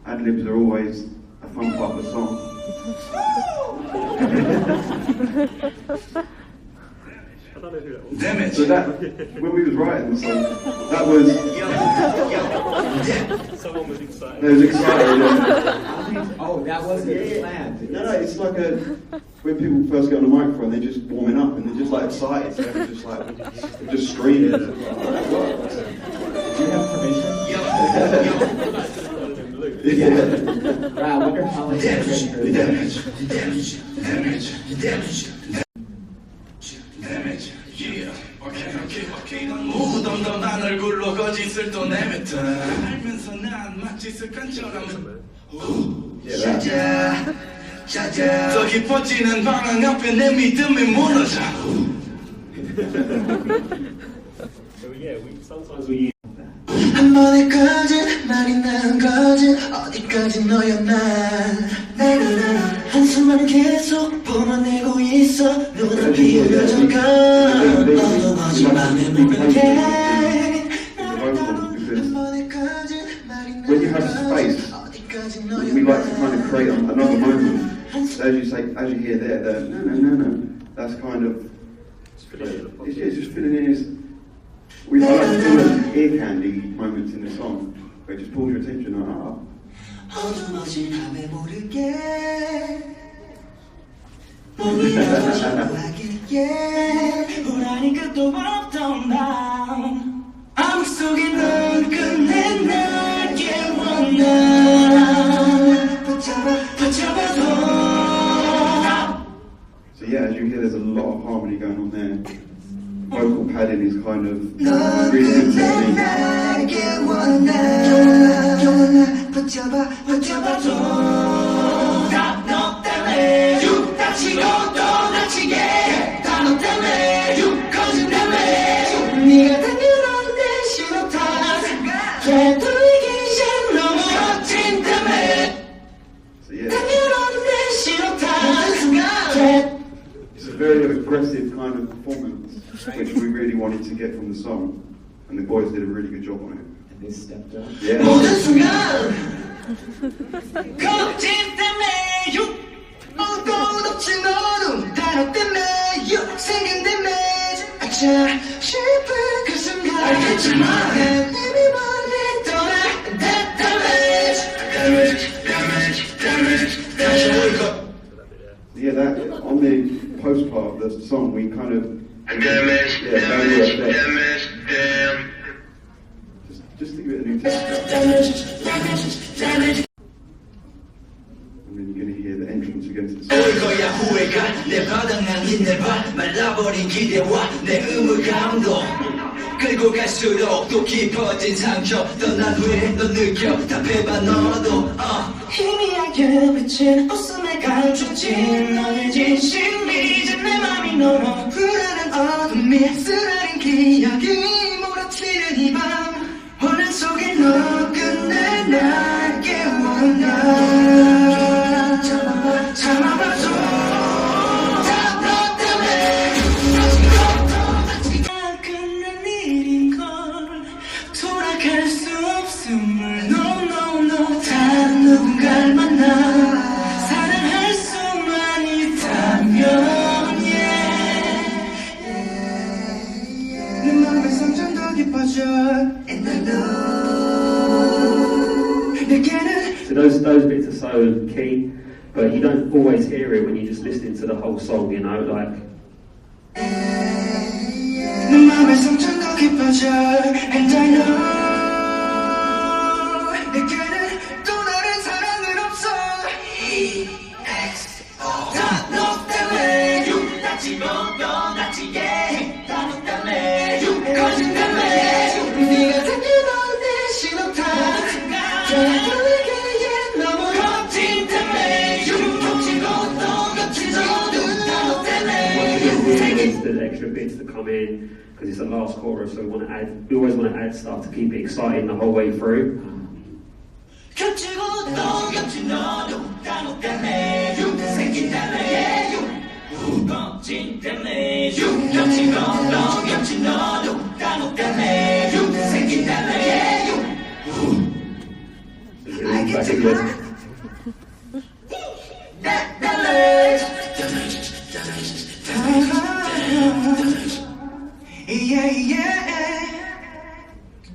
ad-libs are always a fun part of the song. Damn it! So that, when we was writing the song, that was... Someone was excited. They was excited. Oh, that wasn't planned. No, it's like when people first get on the microphone, they're just warming up and they're just like excited. So they're just like, they're just screaming. Do you have permission? Yeah. Wow, I wonder how much Damage. Yeah. 오케이. 넌 무덤덤한 얼굴로 거짓을 또 내뱉어. 알면서 난 마치 습관처럼. 짜자. 더 깊어지는 방황 앞에 내 믿음이 무너져. Sometimes we use 한 번에 꺼진 말이 난 거진 어디까지 너야 난 한숨만 계속 뿜어내고 있어 눈앞이 흐려져가 너도 거짓말에 물게 When you have space, we like to kind of create another moment. So as you say, as you hear there, the no, that's kind of it's just filling in. I like to call them ear candy moments in the song, where it just pulls your attention. 어두워진 밤에 모르게 몸이 좋아하기에 우라니 끝도 없던 밤 암흑 속에 넌 끝내 날 깨워나 붙잡아도 So yeah, as you hear, there's a lot of harmony going on there. Vocal padding is kind of really good technique. 붙잡아도 다 너 때문에 쭉 다치고 또 다치게 다 너 때문에 쭉 거진 때문에 네가 당겨놓은 내 신호탄 되돌리기 전 너무 거친 때문에 당겨놓은 내 신호탄 It's a very aggressive kind of performance, which we really wanted to get from the song, and the boys did a really good job on it. And they stepped up. Yeah. 모든 순간 거친 때문에 아무도 없지 너는 다 너 때문에 생긴 데미지 아차 싶은 그 순간 알겠지만 everybody 떠나 that damage Yeah, that on the post part of the song, we kind of damage just to give it a new texture. And then you're going to hear the entrance against the song. 올 거야 후회가 내 바닥난 내 발 말라버린 기대와 내 의무감도 끌고 갈수록 또 깊어진 상처 떠난 후에 너 느껴 답해봐 너도 희미하게 비친 웃음에 감춰진 너의 진심이 이제 내 맘이 너로 불안한 어둠이 쓰라린 기억이 몰아치는 이 밤 혼란 속에 너 끝내 날 깨워나 참아봐줘 다 너 때문에 다 끝난 일인걸 돌아갈 수 없음을 No 다 누군가를 만나 사랑할 수만 있다면 내 맘의 상처는 더 깊어져 And I know 내게는 so those bits are so key, but you don't always hear it when you're just listening to the whole song, you know, like. 내 맘의 상처는 더 깊어져 And I know 내게는 또 다른 사랑은 없어 EXO 다 너 때문에 쭉 다치고 또 다치게 다 너 때문에 쭉 거진 때문에 네가 당겨놓은 내 신호탄 되돌리기에 너무 거친 때문에 쭉 겹치고 또 겹치고 다 너 때문에 The extra bits that come in because it's the last chorus, so we always want to add stuff to keep it exciting the whole way through. 겹치고 또 겹친 너도 다 너 때문에 생긴 때문에 거친 때문에 겹치고 또 겹친 너도 다 너 때문에 생긴 때문에 back again. Yeah, yeah.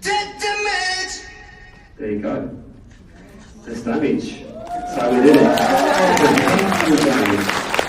Damage. There you go. That's damage. That's how we did it.